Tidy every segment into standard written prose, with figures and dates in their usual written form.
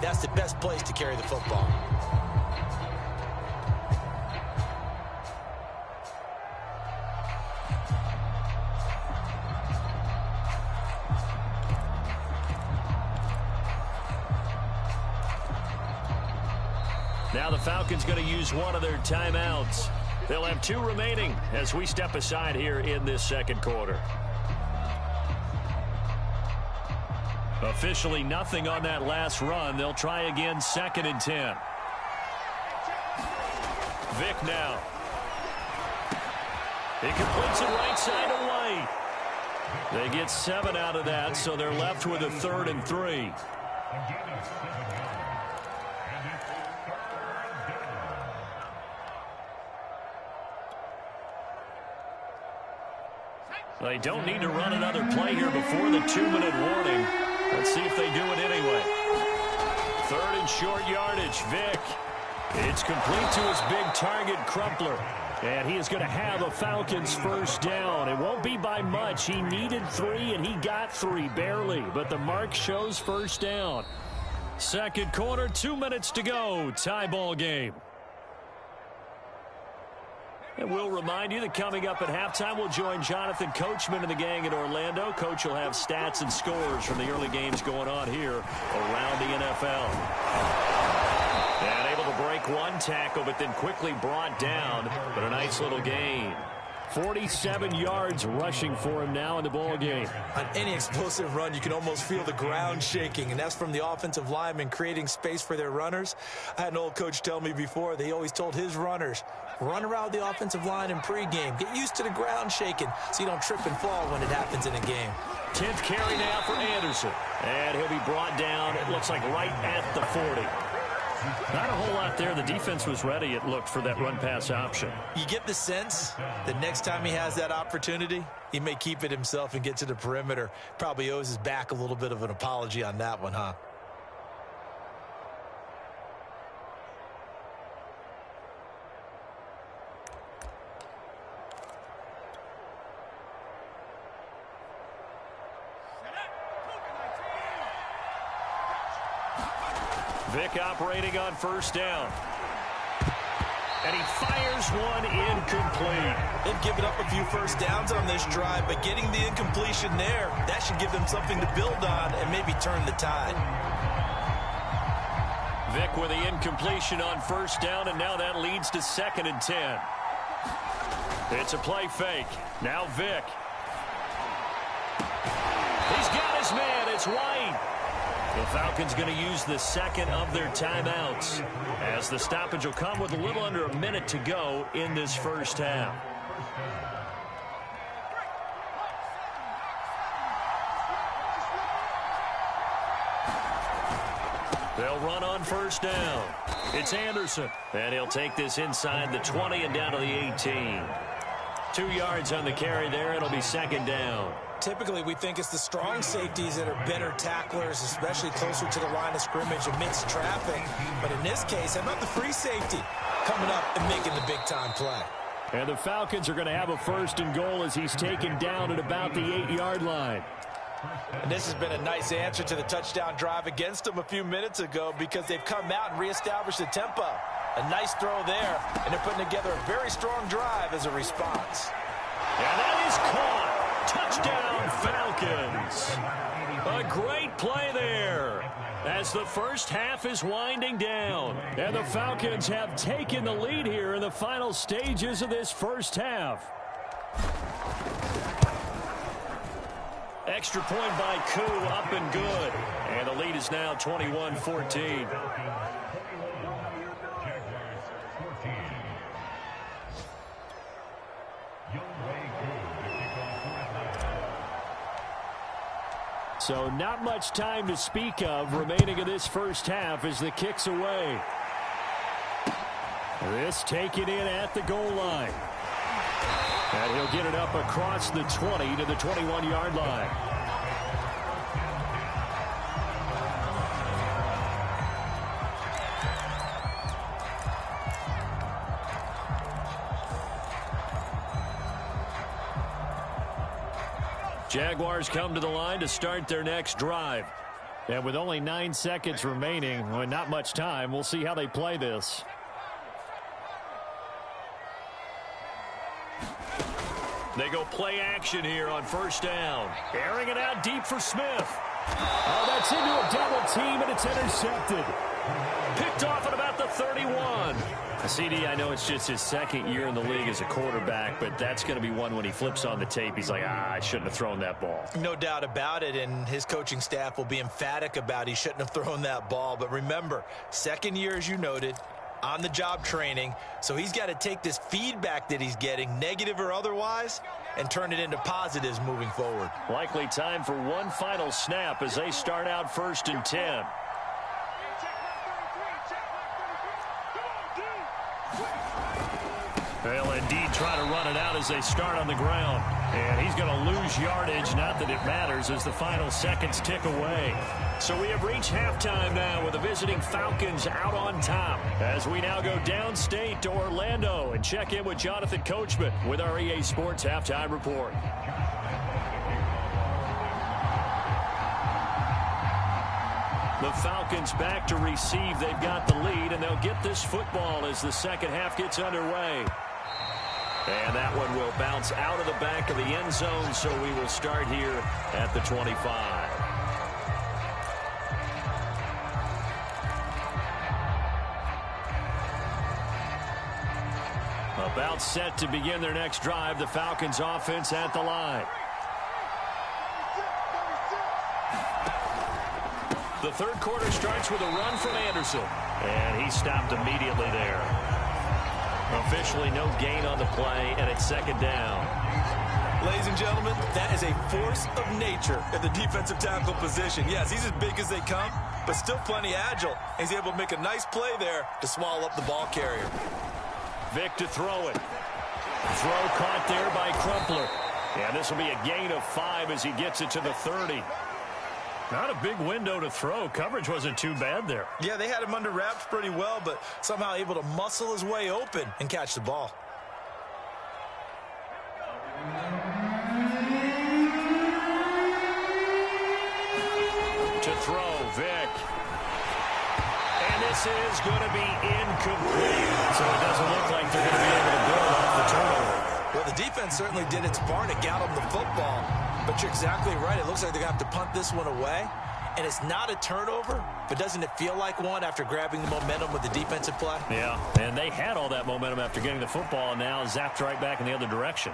that's the best place to carry the football. Now the Falcons going to use one of their timeouts. They'll have 2 remaining as we step aside here in this second quarter. Officially nothing on that last run. They'll try again, 2nd and 10. Vick now. He completes it right side to White. They get 7 out of that, so they're left with a 3rd and 3. They don't need to run another play here before the 2-minute warning. Let's see if they do it anyway. 3rd and short yardage. Vick. It's complete to his big target, Crumpler. And he is going to have a Falcons first down. It won't be by much. He needed 3, and he got 3, barely. But the mark shows first down. Second quarter, 2 minutes to go. Tie ball game. And we'll remind you that coming up at halftime, we'll join Jonathan Coachman and the gang in Orlando. Coach will have stats and scores from the early games going on here around the NFL. And able to break one tackle, but then quickly brought down. But a nice little gain. 47 yards rushing for him now in the ball game. On any explosive run, you can almost feel the ground shaking, and that's from the offensive linemen creating space for their runners. I had an old coach tell me before, they always told his runners, run around the offensive line in pregame. Get used to the ground shaking so you don't trip and fall when it happens in a game. 10th carry now for Anderson. And he'll be brought down, it looks like right at the 40. Not a whole lot there. The defense was ready, it looked, for that run-pass option. You get the sense that next time he has that opportunity, he may keep it himself and get to the perimeter. Probably owes his back a little bit of an apology on that one, huh? Vick operating on first down. And he fires one incomplete. They've given up a few first downs on this drive, but getting the incompletion there, that should give them something to build on and maybe turn the tide. Vick with the incompletion on first down, and now that leads to 2nd and 10. It's a play fake. Now Vick. He's got his man. It's White. The Falcons going to use the 2nd of their timeouts as the stoppage will come with a little under a minute to go in this first half. They'll run on first down. It's Anderson, and he'll take this inside the 20 and down to the 18. 2 yards on the carry there. It'll be 2nd down. Typically, we think it's the strong safeties that are better tacklers, especially closer to the line of scrimmage amidst traffic. But in this case, how about the free safety coming up and making the big-time play? And the Falcons are going to have a 1st and goal as he's taken down at about the 8-yard line. And this has been a nice answer to the touchdown drive against them a few minutes ago because they've come out and reestablished the tempo. A nice throw there, and they're putting together a very strong drive as a response. And that is caught. Touchdown, Falcons. A great play there as the first half is winding down. And the Falcons have taken the lead here in the final stages of this first half. Extra point by Koo, up and good. And the lead is now 21-14. So not much time to speak of remaining in this first half as the kick's away. This taken in at the goal line. And he'll get it up across the 20 to the 21-yard line. Jaguars come to the line to start their next drive. And with only 9 seconds remaining, well, not much time, we'll see how they play this. They go play action here on first down. Airing it out deep for Smith. Oh, that's into a double team, and it's intercepted. Picked off at about the 31. CD, I know it's just his second year in the league as a quarterback, but that's going to be one when he flips on the tape. He's like, I shouldn't have thrown that ball. No doubt about it, and his coaching staff will be emphatic about he shouldn't have thrown that ball. But remember, second year, as you noted, on-the-job training, so he's got to take this feedback that he's getting, negative or otherwise, and turn it into positives moving forward. Likely time for one final snap as they start out 1st and 10. They'll indeed try to run it out as they start on the ground. And he's going to lose yardage, not that it matters, as the final seconds tick away. So we have reached halftime now with the visiting Falcons out on top. As we now go downstate to Orlando and check in with Jonathan Coachman with our EA Sports Halftime Report. The Falcons back to receive. They've got the lead, and they'll get this football as the second half gets underway. And that one will bounce out of the back of the end zone, so we will start here at the 25. About set to begin their next drive, the Falcons offense at the line. The third quarter starts with a run from Anderson. And he stopped immediately there. Officially no gain on the play, and it's second down. Ladies and gentlemen, that is a force of nature at the defensive tackle position. Yes, he's as big as they come, but still plenty agile. He's able to make a nice play there to swallow up the ball carrier. Vic to throw it. Throw caught there by Crumpler. And this will be a gain of 5 as he gets it to the 30. Not a big window to throw. Coverage wasn't too bad there. Yeah, they had him under wraps pretty well, but somehow able to muscle his way open and catch the ball. To throw, Vic. And this is going to be incomplete. So it doesn't look like they're going to be able to build off the turnover. Well, the defense certainly did its part to get them the football. But you're exactly right. It looks like they're going to have to punt this one away. And it's not a turnover, but doesn't it feel like one after grabbing the momentum with the defensive play? Yeah, and they had all that momentum after getting the football, and now zapped right back in the other direction.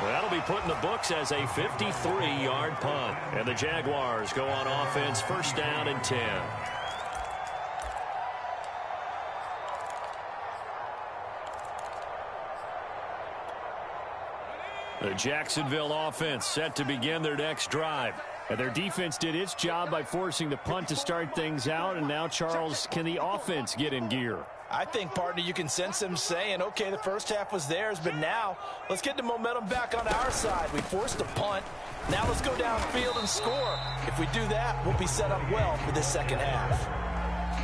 Well, that'll be put in the books as a 53-yard punt. And the Jaguars go on offense, first down and 10. The Jacksonville offense set to begin their next drive. And their defense did its job by forcing the punt to start things out. And now, Charles, can the offense get in gear? I think, partner, you can sense them saying, okay, the first half was theirs, but now let's get the momentum back on our side. We forced a punt. Now let's go downfield and score. If we do that, we'll be set up well for this second half.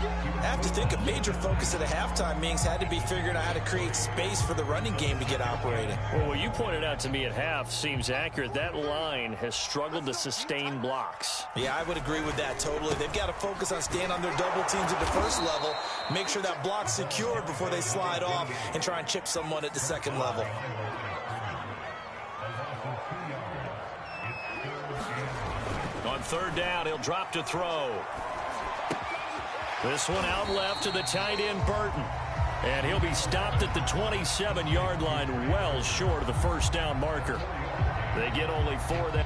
I have to think a major focus at the halftime meetings had to be figuring out how to create space for the running game to get operating. Well, what you pointed out to me at half seems accurate. That line has struggled to sustain blocks. Yeah, I would agree with that totally. They've got to focus on staying on their double teams at the first level, make sure that block's secured before they slide off and try and chip someone at the second level. On third down, he'll drop to throw. This one out left to the tight end, Burton. And he'll be stopped at the 27-yard line, well short of the first down marker. They get only 4 there.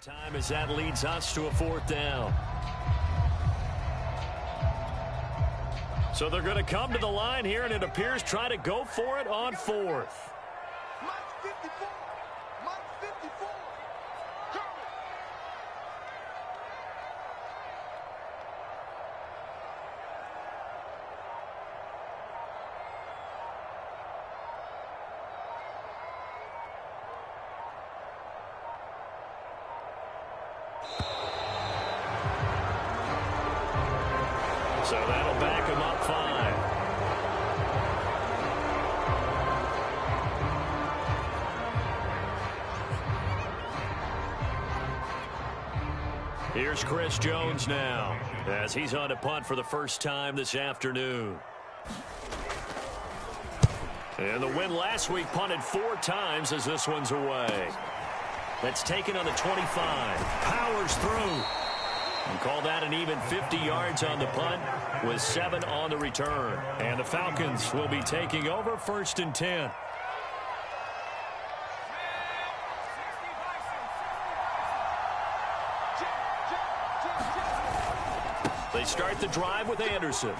Time as that leads us to a 4th down. So they're going to come to the line here, and it appears try to go for it on 4th. So that'll back him up 5. Here's Chris Jones now, as he's on to punt for the first time this afternoon. And the win last week punted 4 times as this one's away. That's taken on the 25. Powers through. And call that an even 50 yards on the punt with 7 on the return. And the Falcons will be taking over 1st and 10. They start the drive with Anderson.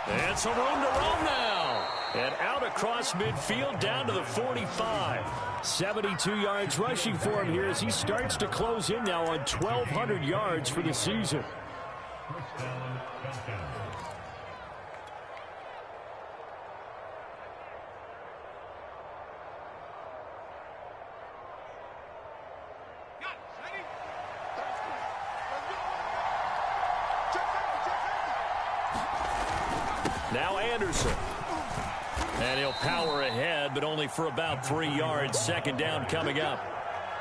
And some room to roam now. And out across midfield down to the 45. 72 yards rushing for him here as he starts to close in now on 1,200 yards for the season. Now Anderson. And he'll power ahead, but only for about 3 yards. 2nd down coming up.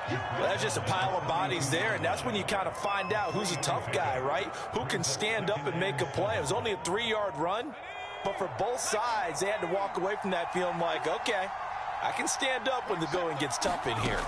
Well, that's just a pile of bodies there, and that's when you kind of find out who's a tough guy, right? Who can stand up and make a play. It was only a 3-yard run, but for both sides, they had to walk away from that feeling like, okay, I can stand up when the going gets tough in here.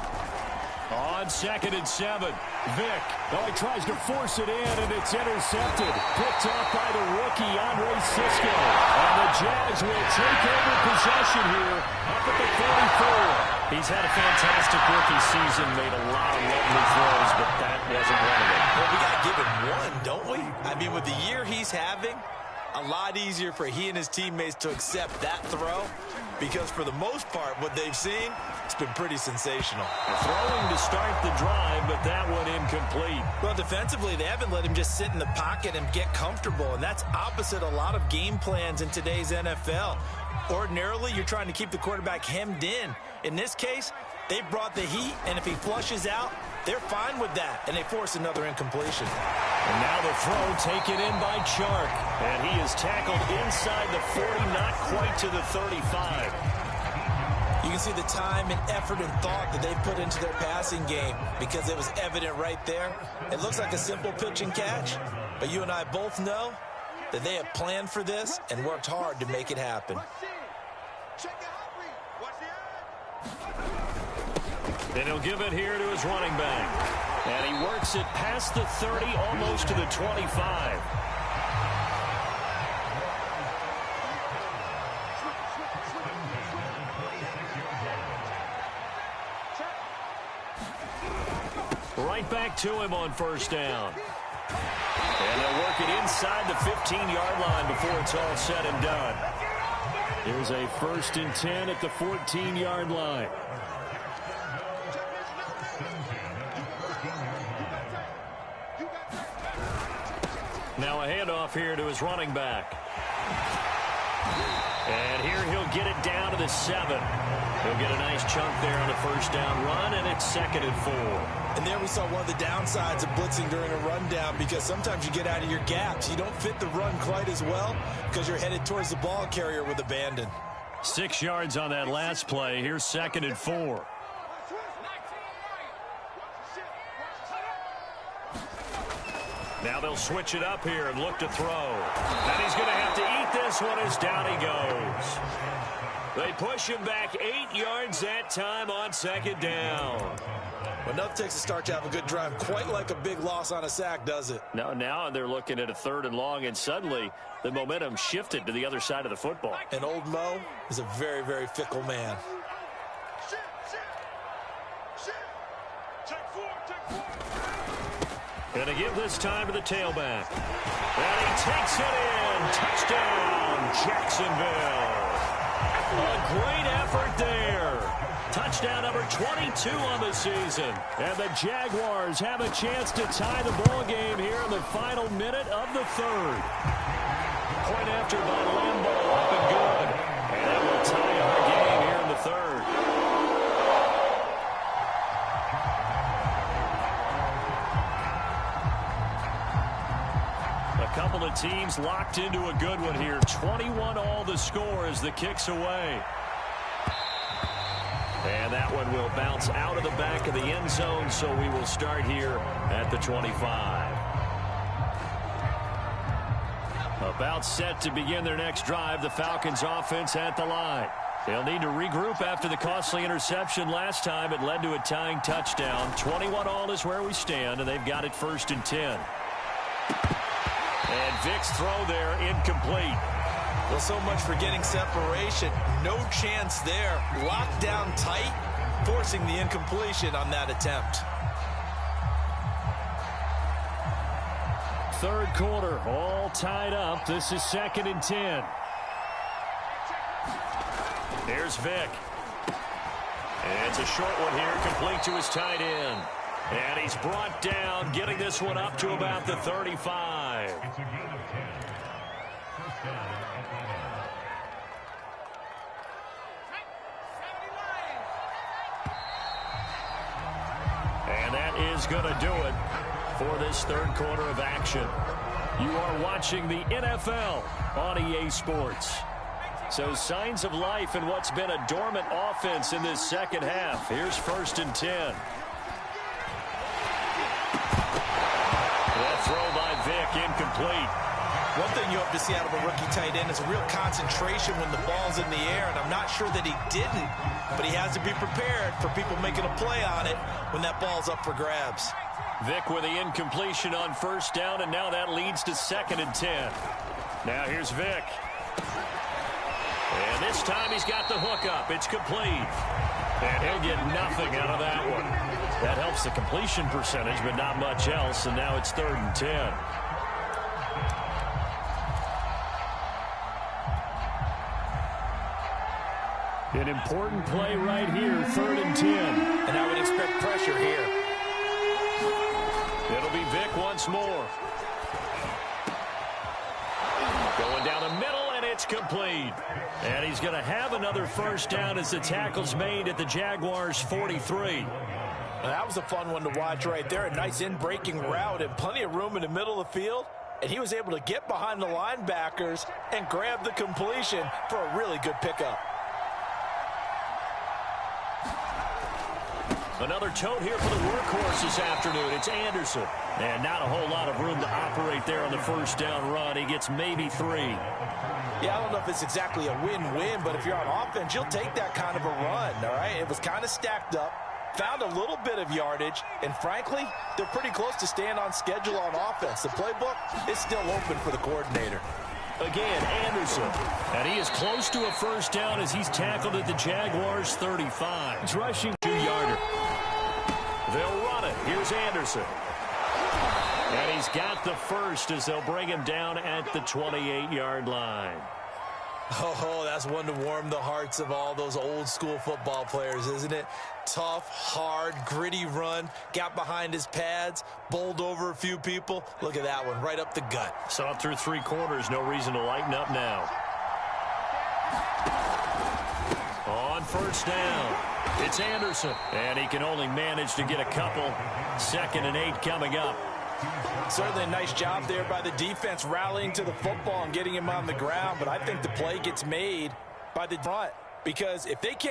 On 2nd and 7, Vick. Oh, he tries to force it in, and it's intercepted. Picked off by the rookie, Andre Cisco. And the Jags will take over possession here up at the 44. He's had a fantastic rookie season, made a lot of lovely throws, but that wasn't one of them. Well, we got to give him one, don't we? I mean, with the year he's having, a lot easier for he and his teammates to accept that throw, because for the most part, what they've seen, it's been pretty sensational. Throwing to start the drive, but that one incomplete. Well, defensively, they haven't let him just sit in the pocket and get comfortable, and that's opposite a lot of game plans in today's NFL. Ordinarily, you're trying to keep the quarterback hemmed in. In this case, they brought the heat, and if he flushes out, they're fine with that, and they force another incompletion. And now the throw taken in by Chark, and he is tackled inside the 40, not quite to the 35. You can see the time and effort and thought that they put into their passing game because it was evident right there. It looks like a simple pitch and catch, but you and I both know that they have planned for this and worked hard to make it happen. And he'll give it here to his running back. And he works it past the 30, almost to the 25. Right back to him on 1st down. And they'll work it inside the 15-yard line before it's all said and done. Here's a 1st and 10 at the 14-yard line. Now a handoff here to his running back. And here he'll get it down to the 7. He'll get a nice chunk there on the 1st down run, and it's 2nd and 4. And there we saw one of the downsides of blitzing during a rundown, because sometimes you get out of your gaps. You don't fit the run quite as well because you're headed towards the ball carrier with abandon. 6 yards on that last play. Here's 2nd and 4. Now they'll switch it up here and look to throw. And he's going to have to eat this one as down he goes. They push him back 8 yards that time on 2nd down. Well, enough takes to start to have a good drive. Quite like a big loss on a sack, does it? Now they're looking at a 3rd and long, and suddenly the momentum shifted to the other side of the football. And old Mo is a very, very fickle man. Going to give this time to the tailback. And he takes it in. Touchdown, Jacksonville. A great effort there. Touchdown number 22 on the season. And the Jaguars have a chance to tie the ball game here in the final minute of the third. Point after by Lambeau, up and good. And that will tie our game here in the third. A couple of teams locked into a good one here. 21 all the score as the kick's away. And that one will bounce out of the back of the end zone, so we will start here at the 25. About set to begin their next drive, the Falcons offense at the line. They'll need to regroup after the costly interception last time. It led to a tying touchdown. 21 all is where we stand, and they've got it 1st and 10. And Vick's throw there, incomplete. Well, so much for getting separation. No chance there. Locked down tight, forcing the incompletion on that attempt. Third quarter, all tied up. This is 2nd and 10. Here's Vick. And it's a short one here, complete to his tight end. And he's brought down, getting this one up to about the 35. And that is going to do it for this third quarter of action. You are watching the NFL on EA Sports. So signs of life in what's been a dormant offense in this second half. Here's 1st and 10. That throw by Vick, incomplete. One thing you hope to see out of a rookie tight end is a real concentration when the ball's in the air, and I'm not sure that he didn't, but he has to be prepared for people making a play on it when that ball's up for grabs. Vick with the incompletion on 1st down, and now that leads to 2nd and 10. Now here's Vick. And this time he's got the hook up. It's complete. And he'll get nothing out of that one. That helps the completion percentage, but not much else, and now it's 3rd and 10. An important play right here, 3rd and 10. And I would expect pressure here. It'll be Vick once more. Going down the middle, and it's complete. And he's going to have another 1st down as the tackle's made at the Jaguars' 43. Well, that was a fun one to watch right there. A nice in-breaking route and plenty of room in the middle of the field. And he was able to get behind the linebackers and grab the completion for a really good pickup. Another tote here for the workhorse this afternoon. It's Anderson. And not a whole lot of room to operate there on the 1st down run. He gets maybe 3. Yeah, I don't know if it's exactly a win-win, but if you're on offense, you'll take that kind of a run, all right? It was kind of stacked up, found a little bit of yardage, and frankly, they're pretty close to staying on schedule on offense. The playbook is still open for the coordinator. Again, Anderson. And he is close to a 1st down as he's tackled at the Jaguars' 35. He's rushing 2-yarder. They'll run it. Here's Anderson. And he's got the 1st as they'll bring him down at the 28-yard line. Oh, that's one to warm the hearts of all those old-school football players, isn't it? Tough, hard, gritty run, got behind his pads, bowled over a few people. Look at that one, right up the gut. Saw it through 3 quarters, no reason to lighten up now. On 1st down, it's Anderson. And he can only manage to get a couple. 2nd and 8 coming up. Certainly a nice job there by the defense rallying to the football and getting him on the ground, but I think the play gets made by the front because if they can't